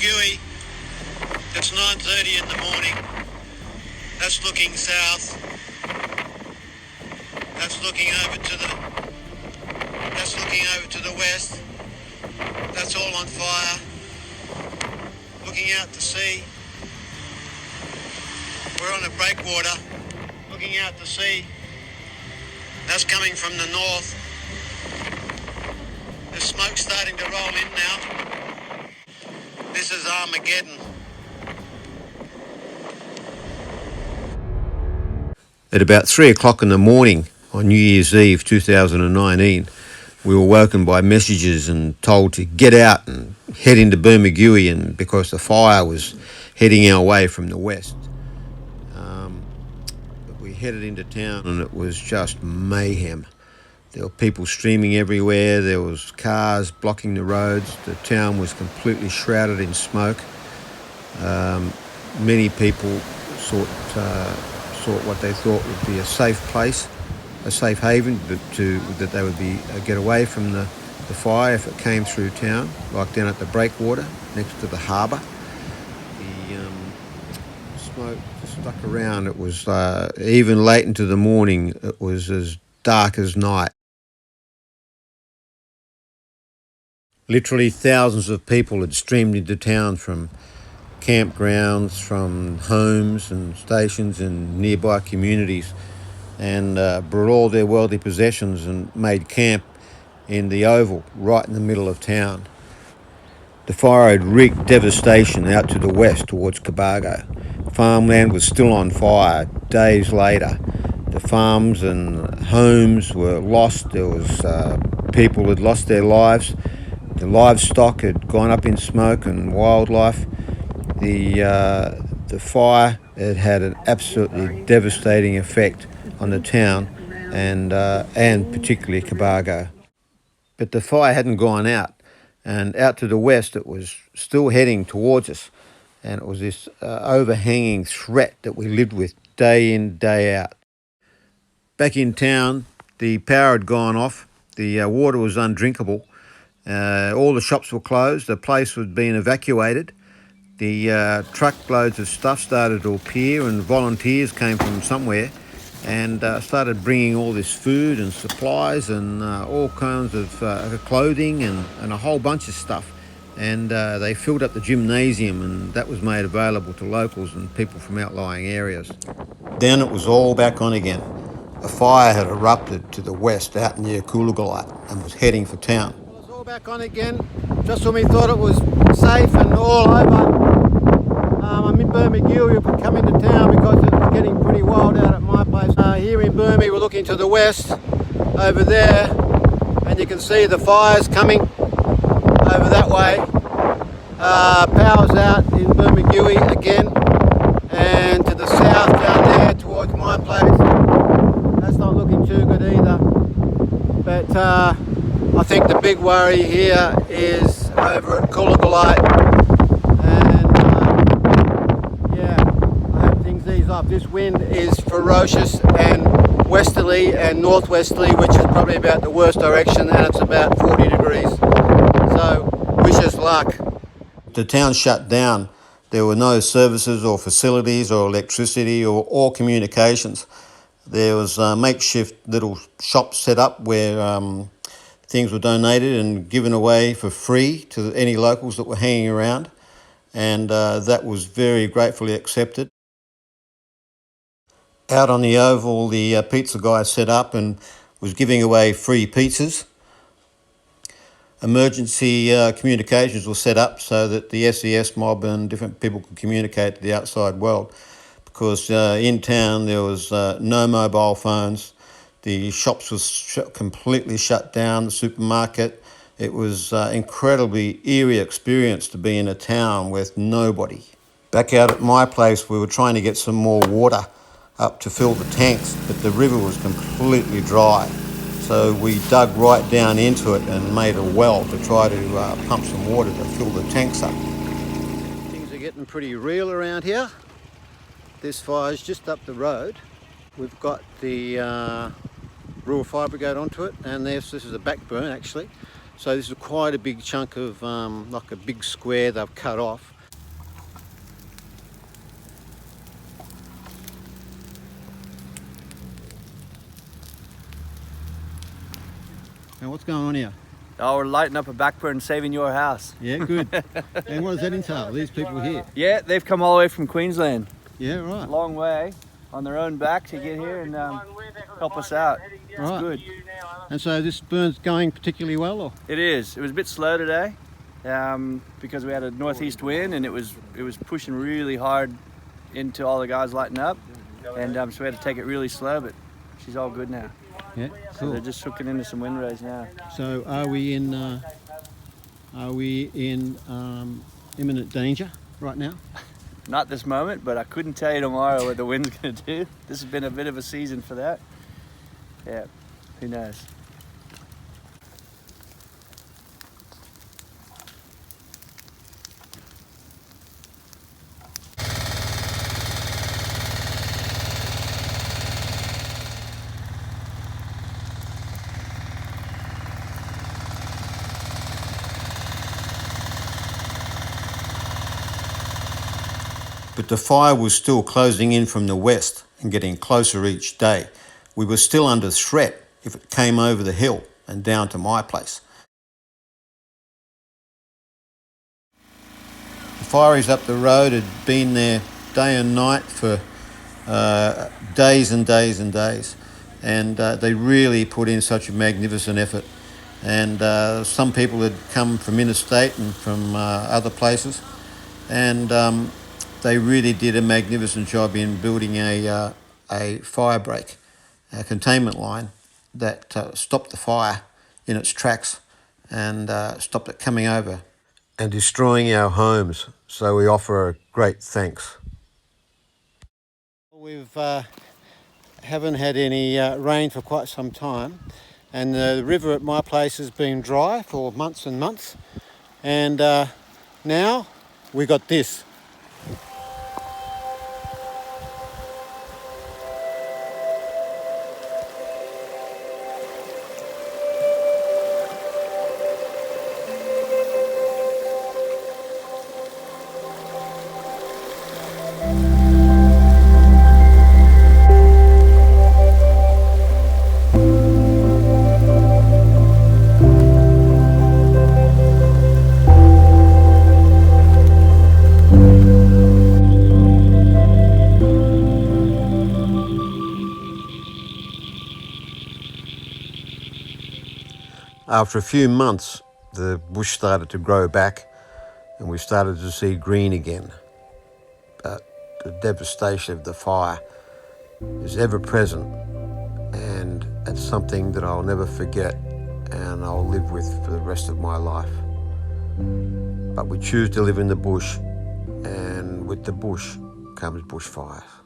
Bermagui. It's 9:30 in the morning. That's looking south. That's looking over to the west. That's all on fire. Looking out to sea. We're on a breakwater. Looking out to sea. That's coming from the north. The smoke's starting to roll in now. This is Armageddon. At about 3 o'clock in the morning on New Year's Eve 2019, we were woken by messages and told to get out and head into Bermagui, and because the fire was heading our way from the west. We headed into town and it was just mayhem. There were people streaming everywhere, there was cars blocking the roads, the town was completely shrouded in smoke. Many people sought what they thought would be a safe place, a safe haven, that they would get away from the fire if it came through town, like down at the breakwater next to the harbour. The smoke stuck around. It was even late into the morning. It was as dark as night. Literally thousands of people had streamed into town from campgrounds, from homes and stations and nearby communities, and brought all their worldly possessions and made camp in the oval right in the middle of town. The fire had wreaked devastation out to the west towards Cobargo. Farmland was still on fire days later. The farms and homes were lost. There was people had lost their lives. The livestock had gone up in smoke, and wildlife. The fire had an absolutely devastating effect on the town and particularly Cobargo. But the fire hadn't gone out, and out to the west it was still heading towards us, and it was this overhanging threat that we lived with day in, day out. Back in town, the power had gone off, the water was undrinkable, all the shops were closed, the place was being evacuated. The truckloads of stuff started to appear, and volunteers came from somewhere and started bringing all this food and supplies and all kinds of clothing and a whole bunch of stuff. And they filled up the gymnasium, and that was made available to locals and people from outlying areas. Then it was all back on again. A fire had erupted to the west out near Cobargo and was heading for town. Well, it's all back on again, just when we thought it was safe and all over. I'm in Bermagui. We come into town because it was getting pretty wild out at my place. Here in Bermagui, we're looking to the west over there, and you can see the fires coming over that way. Power's out in Bermagui again, and to the south down there towards my place, that's not looking too good either. But I think the big worry here is over at Cobargo. This wind is ferocious and westerly and northwesterly, which is probably about the worst direction, and it's about 40 degrees. So wish us luck. The town shut down. There were no services or facilities or electricity or communications. There was makeshift little shops set up where things were donated and given away for free to any locals that were hanging around, and that was very gratefully accepted. Out on the oval, the pizza guy set up and was giving away free pizzas. Emergency communications were set up so that the SES mob and different people could communicate to the outside world, because in town there was no mobile phones. The shops were completely shut down, the supermarket. It was incredibly eerie experience to be in a town with nobody. Back out at my place, we were trying to get some more water up to fill the tanks, but the river was completely dry. So we dug right down into it and made a well to try to pump some water to fill the tanks up. Things are getting pretty real around here. This fire's just up the road. We've got the rural fire brigade onto it, and this is a back burn actually. So this is quite a big chunk of, like a big square they've cut off. Now what's going on here? Oh, we're lighting up a back burn, saving your house. Yeah, good. And what does that entail, these people here? Yeah, they've come all the way from Queensland. Yeah, right. Long way on their own back to get here and help us out. It's Right. good. And so this burn's going particularly well, or? It is. It was a bit slow today because we had a northeast wind and it was pushing really hard into all the guys lighting up, and so we had to take it really slow. But she's all good now. Yeah, So cool. they're just hooking into some wind rays now. So are we in imminent danger right now? Not this moment, but I couldn't tell you tomorrow what the wind's going to do. This has been a bit of a season for that. Yeah, who knows? But the fire was still closing in from the west and getting closer each day. We were still under threat if it came over the hill and down to my place. The fireys up the road had been there day and night for days and days and days, and they really put in such a magnificent effort. And some people had come from interstate and from other places, and they really did a magnificent job in building a fire break, a containment line that stopped the fire in its tracks and stopped it coming over and destroying our homes. So we offer a great thanks. We've haven't had any rain for quite some time, and the river at my place has been dry for months and months, and now we got this. After a few months, the bush started to grow back and we started to see green again. But the devastation of the fire is ever present, and it's something that I'll never forget and I'll live with for the rest of my life. But we choose to live in the bush, and with the bush comes bushfires.